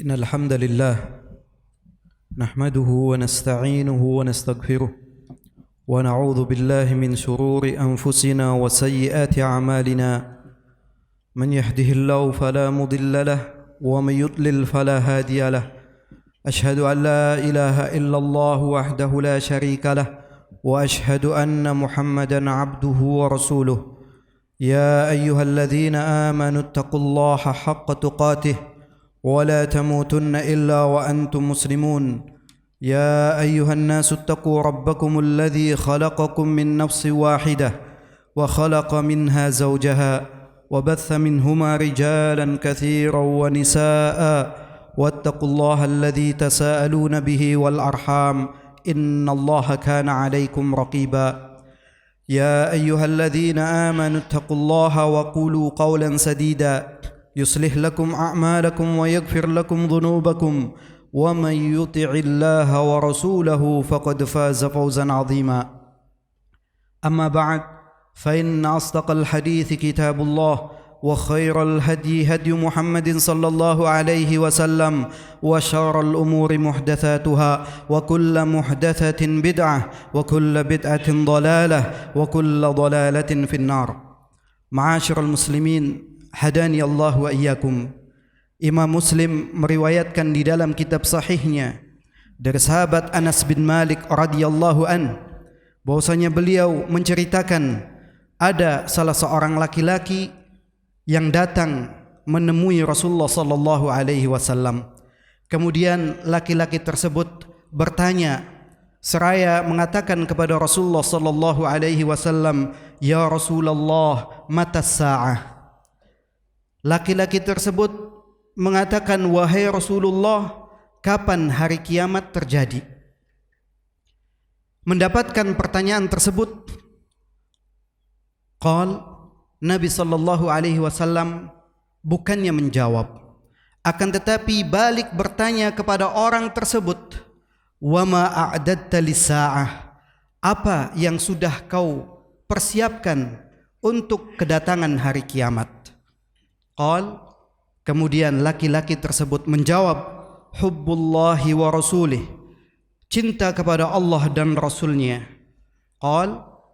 إن الحمد لله نحمده ونستعينه ونستغفره ونعوذ بالله من شرور أنفسنا وسيئات أعمالنا من يهده الله فلا مضل له ومن يضلل فلا هادي له أشهد أن لا إله إلا الله وحده لا شريك له وأشهد أن محمدا عبده ورسوله يا أيها الذين آمنوا اتقوا الله حق تقاته ولا تموتن إلا وأنتم مسلمون يا أيها الناس اتقوا ربكم الذي خلقكم من نفس واحدة وخلق منها زوجها وبث منهما رجالا كثيرا ونساء واتقوا الله الذي تساءلون به والأرحام إن الله كان عليكم رقيبا يا أيها الذين آمنوا اتقوا الله وقولوا قولا سديدا يصلح لكم أعمالكم ويغفر لكم ذنوبكم ومن يطع الله ورسوله فقد فاز فوزا عظيما أما بعد فإن أصدق الحديث كتاب الله وخير الهدي هدي محمد صلى الله عليه وسلم وشر الأمور محدثاتها وكل محدثة بدعة وكل بدعة ضلالة وكل ضلالة في النار. معاشر المسلمين, hadani Allah wa iyyakum. Imam Muslim meriwayatkan di dalam kitab sahihnya dari sahabat Anas bin Malik radhiyallahu an, bahwasanya beliau menceritakan ada salah seorang laki-laki yang datang menemui Rasulullah sallallahu alaihi wasallam. Kemudian laki-laki tersebut bertanya seraya mengatakan kepada Rasulullah sallallahu alaihi wasallam, "Ya Rasulullah, mata sa'ah?" Laki-laki tersebut mengatakan, "Wahai Rasulullah, kapan hari kiamat terjadi?" Mendapatkan pertanyaan tersebut, Nabi sallallahu alaihi wasallam bukannya menjawab, akan tetapi balik bertanya kepada orang tersebut, "Wa ma a'dadta lis-sa'ah?" Apa yang sudah kau persiapkan untuk kedatangan hari kiamat? Kemudian laki-laki tersebut menjawab, "Hubbullahi wa rasulih." Cinta kepada Allah dan Rasulnya.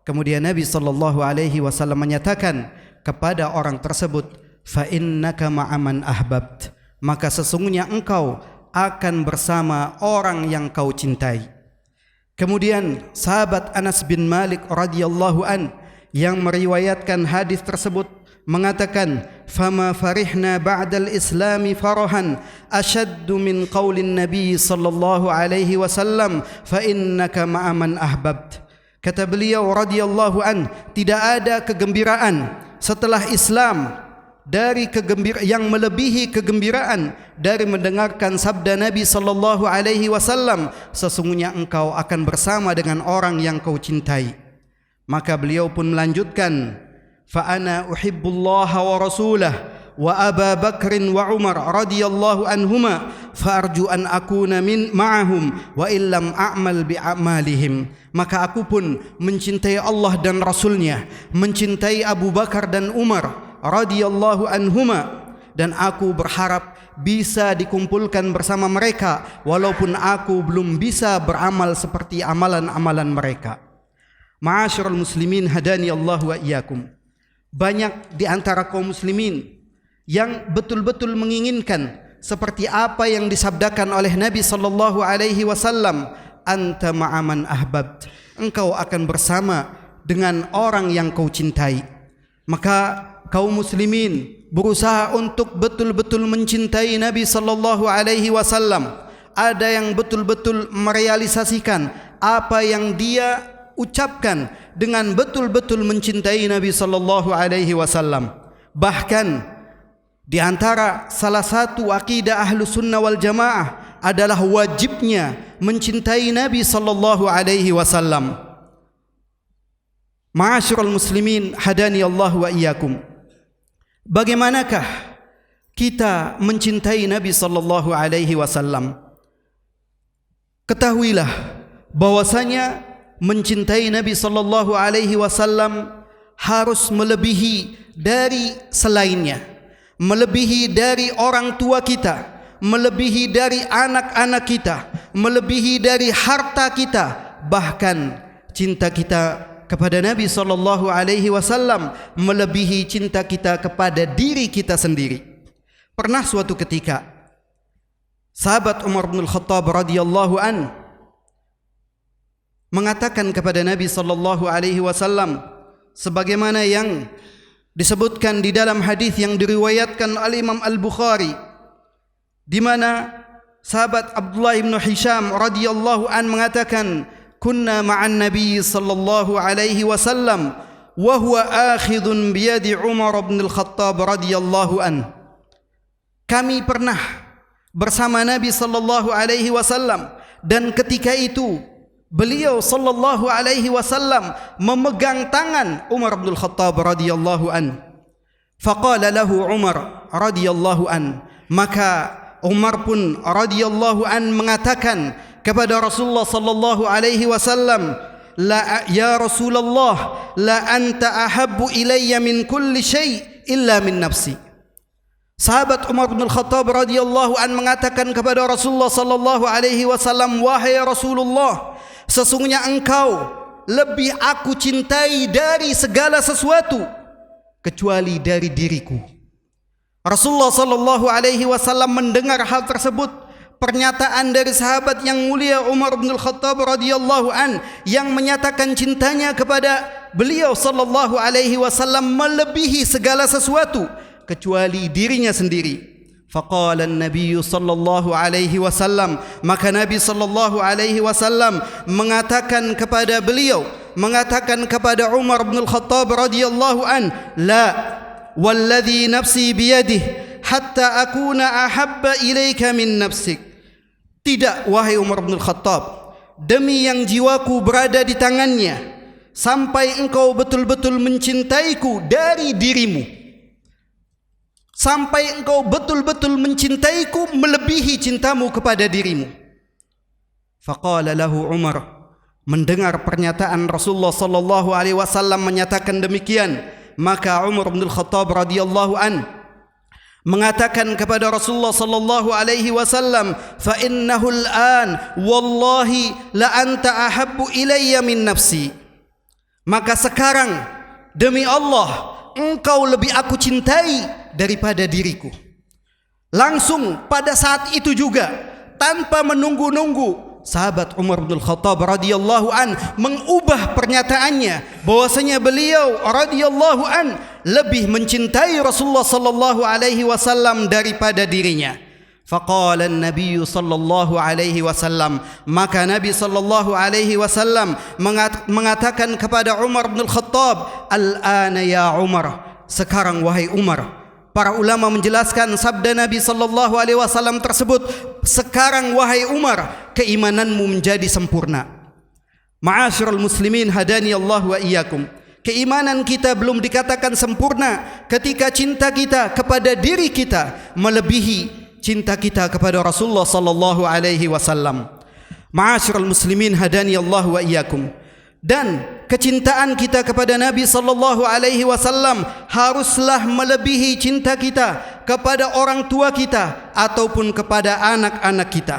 Kemudian Nabi sallallahu alaihi wasallam menyatakan kepada orang tersebut, "Fa innaka ma'aman ahbabt." Maka sesungguhnya engkau akan bersama orang yang kau cintai. Kemudian sahabat Anas bin Malik radhiyallahu an yang meriwayatkan hadis tersebut mengatakan, "Fama farihna ba'dal islami farahan ashaddu min qaulin nabi sallallahu alaihi wasallam fa innaka ma'aman ahbabt." Kata beliau radhiyallahu an, tidak ada kegembiraan setelah Islam dari yang melebihi kegembiraan dari mendengarkan sabda Nabi sallallahu alaihi wasallam, "Sesungguhnya engkau akan bersama dengan orang yang kau cintai." Maka beliau pun melanjutkan, "Fa-ana uhibbullaha wa rasulah wa Aba Bakrin wa Umar radhiyallahu anhuma fa-arju an akuna ma'ahum wa illam a'mal bi'amalihim." Maka aku pun mencintai Allah dan Rasulnya, mencintai Abu Bakar dan Umar radhiyallahu anhuma, dan aku berharap bisa dikumpulkan bersama mereka walaupun aku belum bisa beramal seperti amalan-amalan mereka. Ma'asyiral muslimin, hadani Allah wa iyyakum. Banyak di antara kaum muslimin yang betul-betul menginginkan seperti apa yang disabdakan oleh Nabi sallallahu alaihi wasallam, "Anta ma'aman ahbabt." Engkau akan bersama dengan orang yang kau cintai. Maka kaum muslimin berusaha untuk betul-betul mencintai Nabi sallallahu alaihi wasallam. Ada yang betul-betul merealisasikan apa yang dia ucapkan dengan betul-betul mencintai Nabi sallallahu alaihi wasallam. Bahkan di antara salah satu akidah Ahlus Sunnah wal Jamaah adalah wajibnya mencintai Nabi sallallahu alaihi wasallam. Ma'asyiral muslimin, hadani Allah wa iyyakum. Bagaimanakah kita mencintai Nabi sallallahu alaihi wasallam? Ketahuilah bahwasanya mencintai Nabi sallallahu alaihi wasallam harus melebihi dari selainnya, melebihi dari orang tua kita, melebihi dari anak-anak kita, melebihi dari harta kita, bahkan cinta kita kepada Nabi sallallahu alaihi wasallam melebihi cinta kita kepada diri kita sendiri. Pernah suatu ketika sahabat Umar bin Khattab radhiyallahu an mengatakan kepada Nabi sallallahu alaihi wasallam sebagaimana yang disebutkan di dalam hadis yang diriwayatkan oleh Imam Al-Bukhari, di mana sahabat Abdullah bin Hisham radhiyallahu an mengatakan, "Kunna ma'an Nabi sallallahu alaihi wasallam wa huwa akhidhun bi yadi Umar bin Al-Khattab radhiyallahu an." Kami pernah bersama Nabi sallallahu alaihi wasallam dan ketika itu beliau sallallahu alaihi wasallam memegang tangan Umar bin Al-Khattab radhiyallahu an. Faqala lahu Umar radhiyallahu an, maka Umar pun radhiyallahu an mengatakan kepada Rasulullah sallallahu alaihi wasallam, "La ya Rasulullah, la anta ahabbu ilayya min kulli syai' illa min nafsi." Sahabat Umar bin Al-Khattab radhiyallahu an mengatakan kepada Rasulullah sallallahu alaihi wasallam, "Wahai Rasulullah, sesungguhnya engkau lebih aku cintai dari segala sesuatu kecuali dari diriku." Rasulullah sallallahu alaihi wasallam mendengar hal tersebut, pernyataan dari sahabat yang mulia Umar bin Al-Khattab radhiyallahu an yang menyatakan cintanya kepada beliau sallallahu alaihi wasallam melebihi segala sesuatu kecuali dirinya sendiri. Faqala an-nabiy sallallahu alaihi wasallam, maka Nabi sallallahu alaihi wasallam mengatakan kepada beliau, mengatakan kepada Umar bin Al-Khattab radhiyallahu an, "La walladhi nafsi biyadihi hatta akuna ahabba ilaika min nafsik." Tidak, wahai Umar bin Al-Khattab, demi yang jiwaku berada di tangannya, sampai engkau betul-betul mencintaiku dari dirimu, sampai engkau betul-betul mencintaiku melebihi cintamu kepada dirimu. Faqala lahu Umar, mendengar pernyataan Rasulullah sallallahu alaihi wasallam menyatakan demikian, maka Umar bin Al-Khattab radhiyallahu an mengatakan kepada Rasulullah sallallahu alaihi wasallam, "Fa innahu al-an wallahi la anta ahabbu ilayya min nafsi." Maka sekarang demi Allah engkau lebih aku cintai daripada diriku. Langsung pada saat itu juga, tanpa menunggu-nunggu, sahabat Umar bin Khattab radhiyallahu an mengubah pernyataannya bahwasanya beliau radhiyallahu an lebih mencintai Rasulullah sallallahu alaihi wasallam daripada dirinya. Faqala an-nabiy sallallahu alaihi wasallam, maka Nabi sallallahu alaihi wasallam mengatakan kepada Umar bin Khattab, "Al-ana ya Umar." Sekarang wahai Umar. Para ulama menjelaskan sabda Nabi sallallahu alaihi wasallam tersebut, sekarang wahai Umar, keimananmu menjadi sempurna. Ma'asyiral muslimin hadani Allah wa iyyakum. Keimanan kita belum dikatakan sempurna ketika cinta kita kepada diri kita melebihi cinta kita kepada Rasulullah sallallahu alaihi wasallam. Ma'asyiral muslimin hadani Allah wa iyyakum. Dan kecintaan kita kepada Nabi sallallahu alaihi wasallam haruslah melebihi cinta kita kepada orang tua kita ataupun kepada anak-anak kita.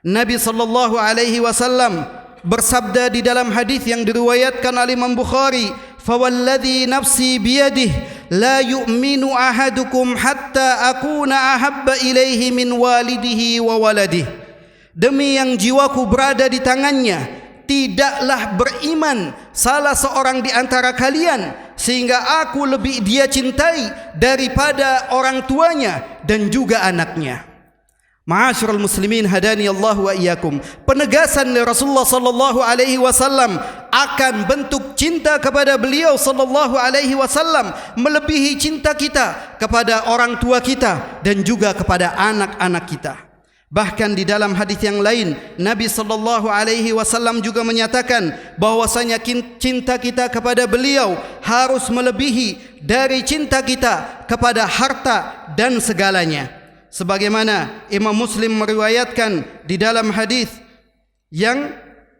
Nabi sallallahu alaihi wasallam bersabda di dalam hadis yang diriwayatkan oleh Imam Bukhari, "Fawalladhi nafsi biyadihi la yu'minu ahadukum hatta akuna ahabba ilaihi min walidihi wa waladihi." Demi yang jiwaku berada di tangannya, tidaklah beriman salah seorang di antara kalian sehingga aku lebih dia cintai daripada orang tuanya dan juga anaknya. Ma'asyiral muslimin hadani Allah wa iyyakum. Penegasan dari Rasulullah sallallahu alaihi wasallam akan bentuk cinta kepada beliau sallallahu alaihi wasallam melebihi cinta kita kepada orang tua kita dan juga kepada anak-anak kita. Bahkan di dalam hadis yang lain, Nabi sallallahu alaihi wasallam juga menyatakan bahwasanya cinta kita kepada beliau harus melebihi dari cinta kita kepada harta dan segalanya. Sebagaimana Imam Muslim meriwayatkan di dalam hadis yang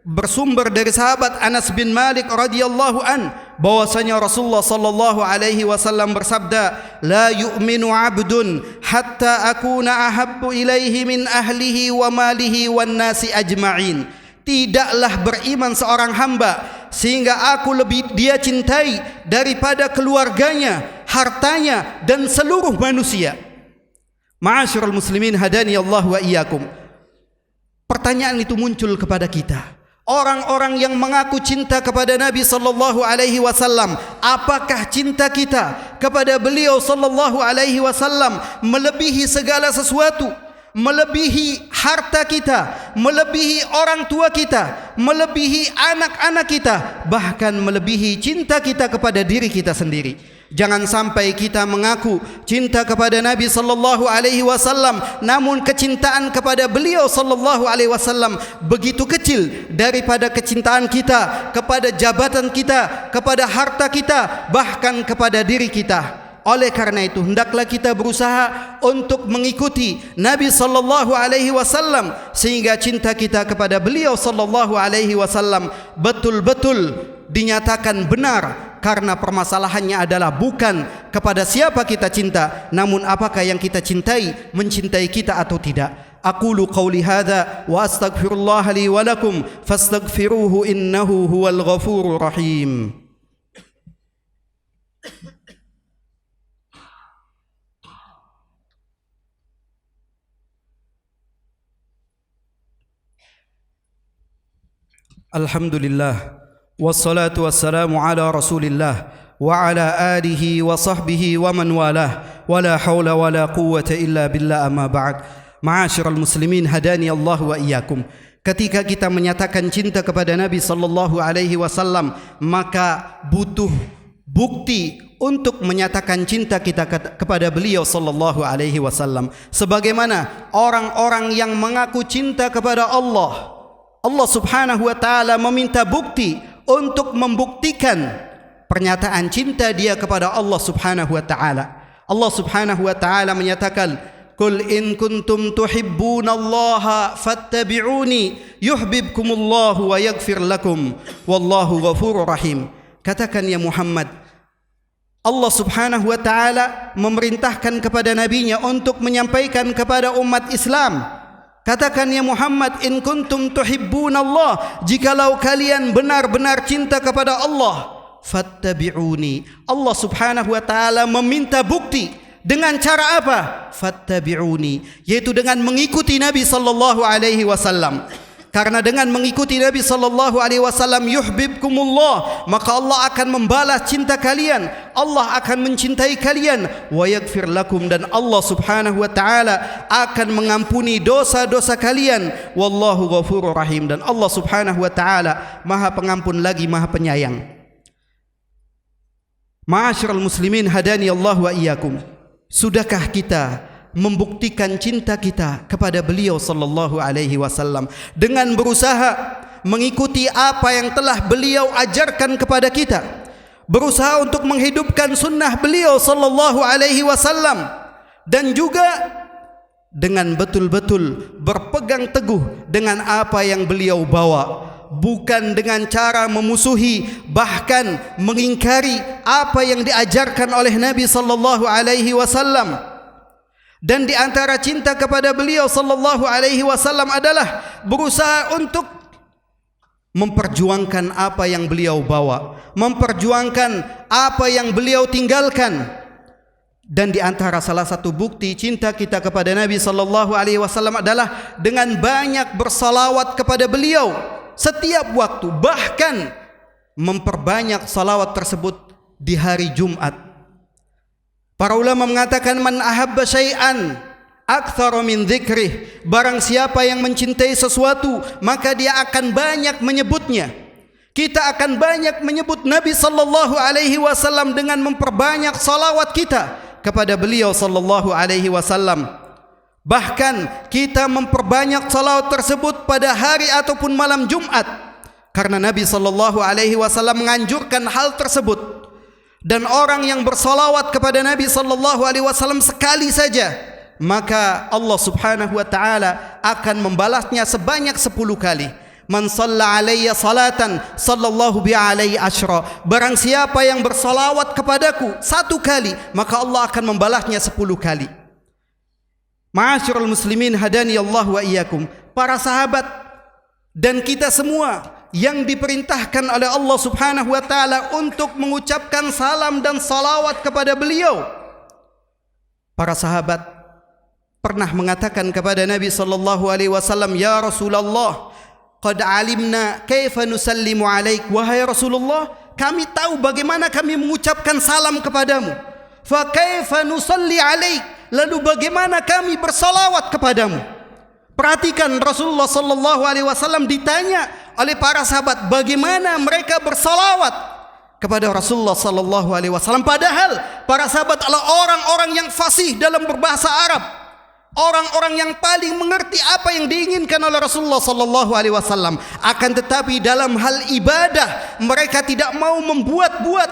bersumber dari sahabat Anas bin Malik radhiyallahu an bahwasanya Rasulullah sallallahu alaihi wasallam bersabda, la yu'minu 'abdun hatta akuna ahabbu ilaihi min ahlihi wa malihi wan nasi ajma'in. Tidaklah beriman seorang hamba sehingga aku lebih dia cintai daripada keluarganya, hartanya dan seluruh manusia. Ma'asyiral muslimin hadani Allah wa iyyakum. Pertanyaan itu muncul kepada kita. Orang-orang yang mengaku cinta kepada Nabi sallallahu alaihi wasallam, apakah cinta kita kepada beliau sallallahu alaihi wasallam melebihi segala sesuatu? Melebihi harta kita, melebihi orang tua kita, melebihi anak-anak kita, bahkan melebihi cinta kita kepada diri kita sendiri. Jangan sampai kita mengaku cinta kepada Nabi sallallahu alaihi wasallam namun kecintaan kepada beliau sallallahu alaihi wasallam begitu kecil daripada kecintaan kita kepada jabatan kita, kepada harta kita, bahkan kepada diri kita. Oleh karena itu hendaklah kita berusaha untuk mengikuti Nabi sallallahu alaihi wasallam sehingga cinta kita kepada beliau sallallahu alaihi wasallam betul-betul dinyatakan benar. Karena permasalahannya adalah bukan kepada siapa kita cinta, namun apakah yang kita cintai mencintai kita atau tidak. Aqulu qawli hadza wa astaghfirullah li wa lakum fastaghfiruhu innahu huwal ghafurur rahim. Alhamdulillah wassalatu wassalamu ala rasulillah wa ala alihi wa sahbihi wa man walah wa la hawla wa la quwwata illa billah amma ba'd. Ma'asyiral muslimin hadani Allah wa iyyakum. Ketika kita menyatakan cinta kepada Nabi sallallahu alaihi wasallam, maka butuh bukti untuk menyatakan cinta kita kepada beliau sallallahu alaihi wasallam. Sebagaimana orang-orang yang mengaku cinta kepada Allah, Allah subhanahu wa ta'ala meminta bukti untuk membuktikan pernyataan cinta dia kepada Allah subhanahu wa ta'ala. Allah subhanahu wa ta'ala menyatakan, Qul in kuntum tuhibbunallaha fattabi'uni yuhibbukumullahu wa yaghfir lakum wallahu ghafurur rahim. Katakan ya Muhammad, Allah subhanahu wa ta'ala memerintahkan kepada nabinya untuk menyampaikan kepada umat Islam. Katakan ya Muhammad, in kuntum tuhibbunallah, jikalau kalian benar-benar cinta kepada Allah, fattabi'uni. Allah subhanahu wa ta'ala meminta bukti. Dengan cara apa? Fattabi'uni, yaitu dengan mengikuti Nabi sallallahu alaihi wasallam. Karena dengan mengikuti Nabi sallallahu alaihi wasallam yuhibbukumullah, maka Allah akan membalas cinta kalian, Allah akan mencintai kalian, wa yaghfir lakum, dan Allah subhanahu wa ta'ala akan mengampuni dosa-dosa kalian, wallahu ghafurur rahim, dan Allah subhanahu wa ta'ala maha pengampun lagi maha penyayang. Ma'asyiral muslimin hadani Allah wa iyyakum. Sudahkah kita membuktikan cinta kita kepada beliau sallallahu alaihi wasallam dengan berusaha mengikuti apa yang telah beliau ajarkan kepada kita, berusaha untuk menghidupkan sunnah beliau sallallahu alaihi wasallam, dan juga dengan betul-betul berpegang teguh dengan apa yang beliau bawa, bukan dengan cara memusuhi bahkan mengingkari apa yang diajarkan oleh Nabi sallallahu alaihi wasallam. Dan di antara cinta kepada beliau sallallahu alaihi wasallam adalah berusaha untuk memperjuangkan apa yang beliau bawa, memperjuangkan apa yang beliau tinggalkan. Dan di antara salah satu bukti cinta kita kepada Nabi sallallahu alaihi wasallam adalah dengan banyak bersalawat kepada beliau setiap waktu, bahkan memperbanyak salawat tersebut di hari Jumat. Para ulama mengatakan, man ahabba syai'an aktsara min dzikrih, barang siapa yang mencintai sesuatu maka dia akan banyak menyebutnya. Kita akan banyak menyebut Nabi sallallahu alaihi wasallam dengan memperbanyak salawat kita kepada beliau sallallahu alaihi wasallam. Bahkan kita memperbanyak salawat tersebut pada hari ataupun malam Jumat, karena Nabi sallallahu alaihi wasallam menganjurkan hal tersebut. Dan orang yang bersalawat kepada Nabi sallallahu alaihi wasallam sekali saja, maka Allah subhanahu wa ta'ala akan membalasnya sebanyak 10 kali. Man shalla alayya salatan sallallahu bi alaihi asyra. Barang siapa yang bersalawat kepadaku 1 kali, maka Allah akan membalasnya 10 kali. Ma'asyiral muslimin hadani Allah wa iyyakum. Para sahabat dan kita semua yang diperintahkan oleh Allah Subhanahu wa taala untuk mengucapkan salam dan salawat kepada beliau. Para sahabat pernah mengatakan kepada Nabi sallallahu alaihi wasallam, "Ya Rasulullah, qad alimna kaifa nusallimu alaik." Wahai Rasulullah, kami tahu bagaimana kami mengucapkan salam kepadamu. Fa kaifa nusalli alaik? Lalu bagaimana kami bersalawat kepadamu? Perhatikan, Rasulullah sallallahu alaihi wasallam ditanya oleh para sahabat bagaimana mereka bersalawat kepada Rasulullah sallallahu alaihi wasallam, padahal para sahabat adalah orang-orang yang fasih dalam berbahasa Arab, orang-orang yang paling mengerti apa yang diinginkan oleh Rasulullah sallallahu alaihi wasallam. Akan tetapi dalam hal ibadah mereka tidak mau membuat-buat,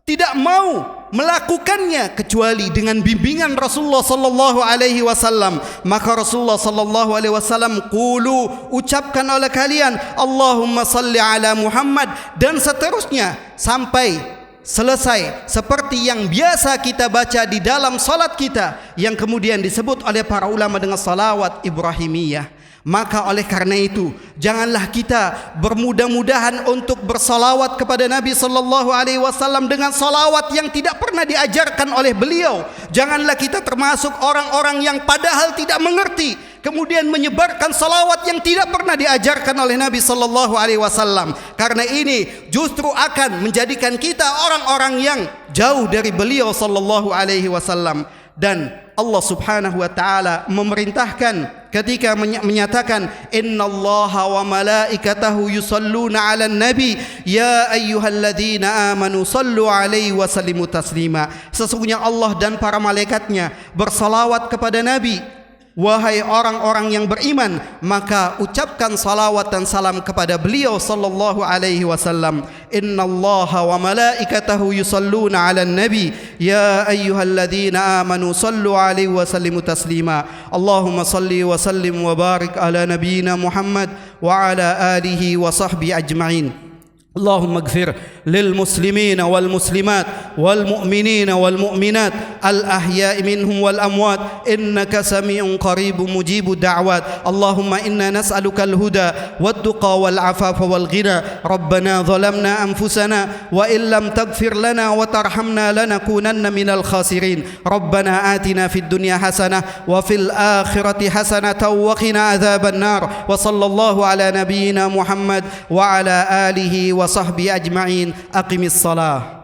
tidak mau melakukannya kecuali dengan bimbingan Rasulullah sallallahu alaihi wasallam. Maka Rasulullah sallallahu alaihi wasallam, qulu, ucapkan oleh kalian, Allahumma salli ala Muhammad, dan seterusnya sampai selesai seperti yang biasa kita baca di dalam salat kita, yang kemudian disebut oleh para ulama dengan salawat Ibrahimiyah. Maka oleh karena itu, janganlah kita bermudah-mudahan untuk bersalawat kepada Nabi sallallahu alaihi wasallam dengan salawat yang tidak pernah diajarkan oleh beliau. Janganlah kita termasuk orang-orang yang padahal tidak mengerti kemudian menyebarkan salawat yang tidak pernah diajarkan oleh Nabi sallallahu alaihi wasallam. Karena ini justru akan menjadikan kita orang-orang yang jauh dari beliau sallallahu alaihi wasallam. Dan Allah Subhanahu wa taala memerintahkan ketika menyatakan, innallaha wa malaikatahu yusalluna 'alan nabi ya ayyuhalladzina amanu sallu 'alaihi wa sallimu taslima. Sesungguhnya Allah dan para malaikatnya bersalawat kepada Nabi. Wahai orang-orang yang beriman, maka ucapkan salawat dan salam kepada beliau sallallahu alaihi wasallam. Innallaha wa malaikatahu yusalluna 'alan nabi ya ayyuhalladzina amanu sallu 'alaihi wa sallimu taslima. Allahumma salli wa sallim wa barik ala nabiyyina Muhammad wa ala alihi wa sahbihi ajma'in. اللهم اغفر للمسلمين والمسلمات والمؤمنين والمؤمنات الأحياء منهم والأموات إنك سميع قريب مجيب الدعوات. اللهم إنا نسألك الهدى والتقى والعفاف والغنى. ربنا ظلمنا أنفسنا وإن لم تغفر لنا وترحمنا لنكونن من الخاسرين. ربنا آتنا في الدنيا حسنة وفي الآخرة حسنة وقنا عذاب النار. وصلى الله على نبينا محمد وعلى آله وصحبه أجمعين. أقم الصلاة.